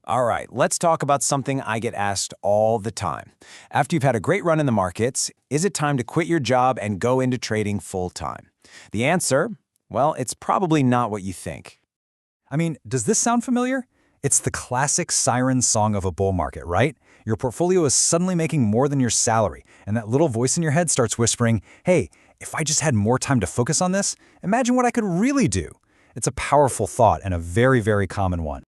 All right, let's talk about something I get asked all the time. After you've had a great run in the markets, is it time to quit your job and go into trading full-time? The answer? Well, it's probably not what you think. I mean, does this sound familiar? It's the classic siren song of a bull market, right? Your portfolio is suddenly making more than your salary, and that little voice in your head starts whispering, hey, if I just had more time to focus on this, imagine what I could really do. It's a powerful thought and a very, very common one.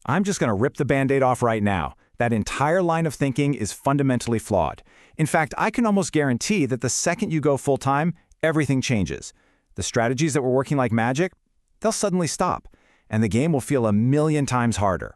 I'm just going to rip the Band-Aid off right now. That entire line of thinking is fundamentally flawed. In fact, I can almost guarantee that the second you go full-time, everything changes. The strategies that were working like magic, they'll suddenly stop, and the game will feel a million times harder.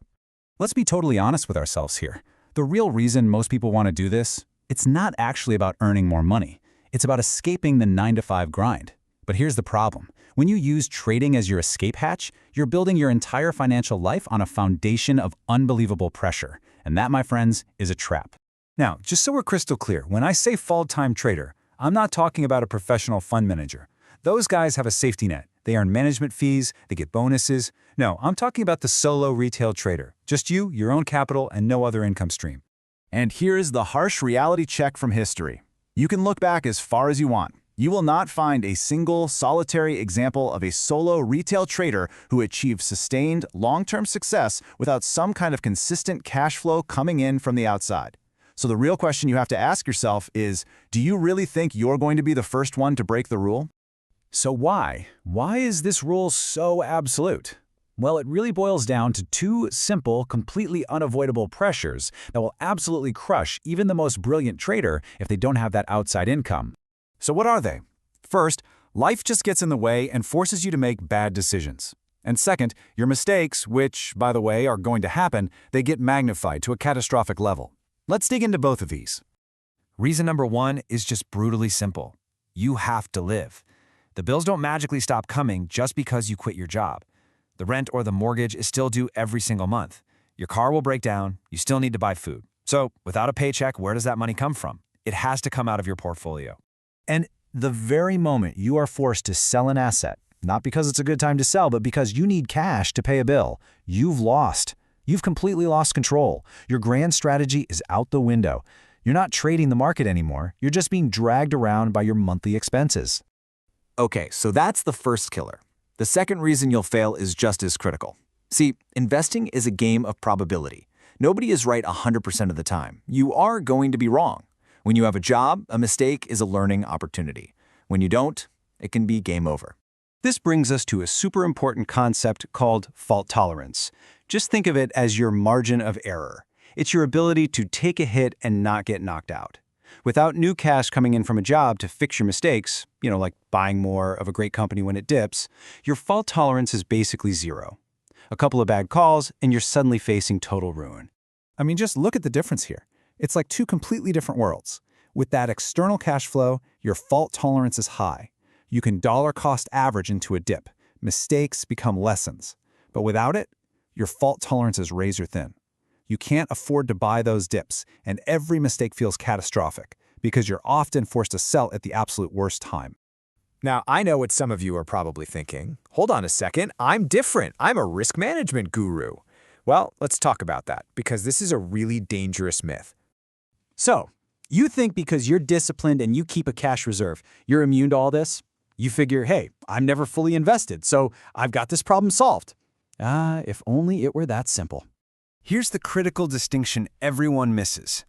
Let's be totally honest with ourselves here. The real reason most people want to do this, it's not actually about earning more money. It's about escaping the 9-to-5 grind. But here's the problem. When you use trading as your escape hatch, you're building your entire financial life on a foundation of unbelievable pressure. And that, my friends, is a trap. Now, just so we're crystal clear, when I say full-time trader, I'm not talking about a professional fund manager. Those guys have a safety net. They earn management fees, they get bonuses. No, I'm talking about the solo retail trader. Just you, your own capital, and no other income stream. And here's the harsh reality check from history. You can look back as far as you want. You will not find a single, solitary example of a solo retail trader who achieved sustained, long-term success without some kind of consistent cash flow coming in from the outside. So the real question you have to ask yourself is, do you really think you're going to be the first one to break the rule? So why? Why is this rule so absolute? Well, it really boils down to two simple, completely unavoidable pressures that will absolutely crush even the most brilliant trader if they don't have that outside income. So what are they? First, life just gets in the way and forces you to make bad decisions. And second, your mistakes, which, by the way, are going to happen, they get magnified to a catastrophic level. Let's dig into both of these. Reason number one is just brutally simple. You have to live. The bills don't magically stop coming just because you quit your job. The rent or the mortgage is still due every single month. Your car will break down, you still need to buy food. So, without a paycheck, where does that money come from? It has to come out of your portfolio. And the very moment you are forced to sell an asset, not because it's a good time to sell, but because you need cash to pay a bill, you've lost. You've completely lost control. Your grand strategy is out the window. You're not trading the market anymore. You're just being dragged around by your monthly expenses. Okay, so that's the first killer. The second reason you'll fail is just as critical. See, investing is a game of probability. Nobody is right 100% of the time. You are going to be wrong. When you have a job, a mistake is a learning opportunity. When you don't, it can be game over. This brings us to a super important concept called fault tolerance. Just think of it as your margin of error. It's your ability to take a hit and not get knocked out. Without new cash coming in from a job to fix your mistakes, like buying more of a great company when it dips, your fault tolerance is basically zero. A couple of bad calls and you're suddenly facing total ruin. I mean, just look at the difference here. It's like two completely different worlds. With that external cash flow, your fault tolerance is high. You can dollar cost average into a dip. Mistakes become lessons. But without it, your fault tolerance is razor thin. You can't afford to buy those dips, and every mistake feels catastrophic because you're often forced to sell at the absolute worst time. Now, I know what some of you are probably thinking. Hold on a second, I'm different. I'm a risk management guru. Well, let's talk about that, because this is a really dangerous myth. So, you think because you're disciplined and you keep a cash reserve, you're immune to all this? You figure, hey, I'm never fully invested, so I've got this problem solved. If only it were that simple. Here's the critical distinction everyone misses.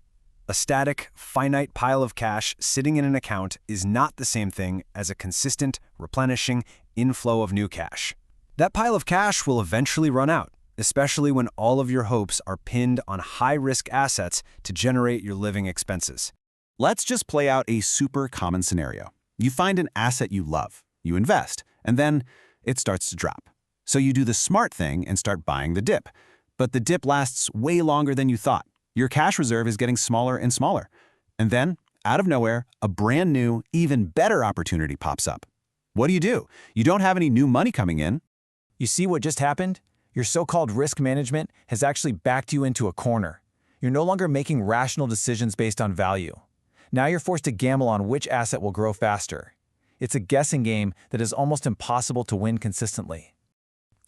A static, finite pile of cash sitting in an account is not the same thing as a consistent, replenishing inflow of new cash. That pile of cash will eventually run out, especially when all of your hopes are pinned on high-risk assets to generate your living expenses. Let's just play out a super common scenario. You find an asset you love, you invest, and then it starts to drop. So you do the smart thing and start buying the dip. But the dip lasts way longer than you thought. Your cash reserve is getting smaller and smaller. And then, out of nowhere, a brand new, even better opportunity pops up. What do? You don't have any new money coming in. You see what just happened? Your so-called risk management has actually backed you into a corner. You're no longer making rational decisions based on value. Now you're forced to gamble on which asset will grow faster. It's a guessing game that is almost impossible to win consistently.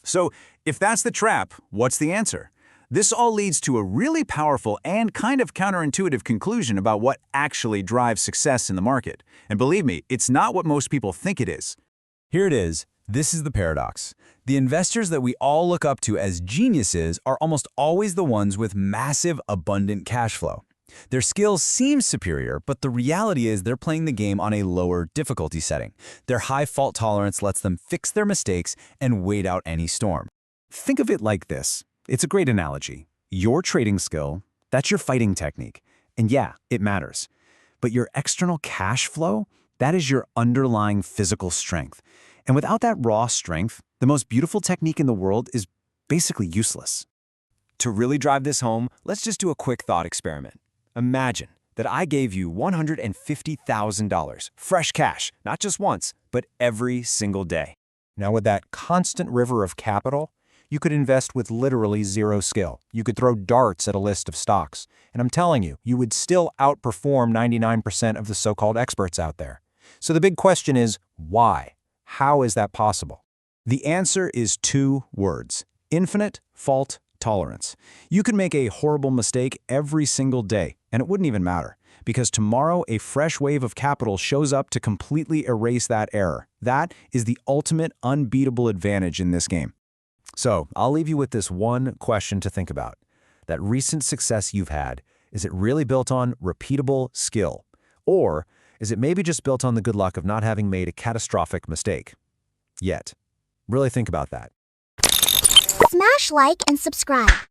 So, if that's the trap, what's the answer? This all leads to a really powerful and kind of counterintuitive conclusion about what actually drives success in the market. And believe me, it's not what most people think it is. Here it is. This is the paradox. The investors that we all look up to as geniuses are almost always the ones with massive, abundant cash flow. Their skills seem superior, but the reality is they're playing the game on a lower difficulty setting. Their high fault tolerance lets them fix their mistakes and wait out any storm. Think of it like this. It's a great analogy. Your trading skill, that's your fighting technique. And yeah, it matters. But your external cash flow, that is your underlying physical strength. And without that raw strength, the most beautiful technique in the world is basically useless. To really drive this home, let's just do a quick thought experiment. Imagine that I gave you $150,000, fresh cash, not just once, but every single day. Now with that constant river of capital, you could invest with literally zero skill. You could throw darts at a list of stocks. And I'm telling you, you would still outperform 99% of the so-called experts out there. So the big question is, why? How is that possible? The answer is 2 words: infinite fault tolerance. You can make a horrible mistake every single day, and it wouldn't even matter, because tomorrow a fresh wave of capital shows up to completely erase that error. That is the ultimate unbeatable advantage in this game. So, I'll leave you with this one question to think about. That recent success you've had, is it really built on repeatable skill? Or is it maybe just built on the good luck of not having made a catastrophic mistake? Yet. Really think about that. Smash like and subscribe.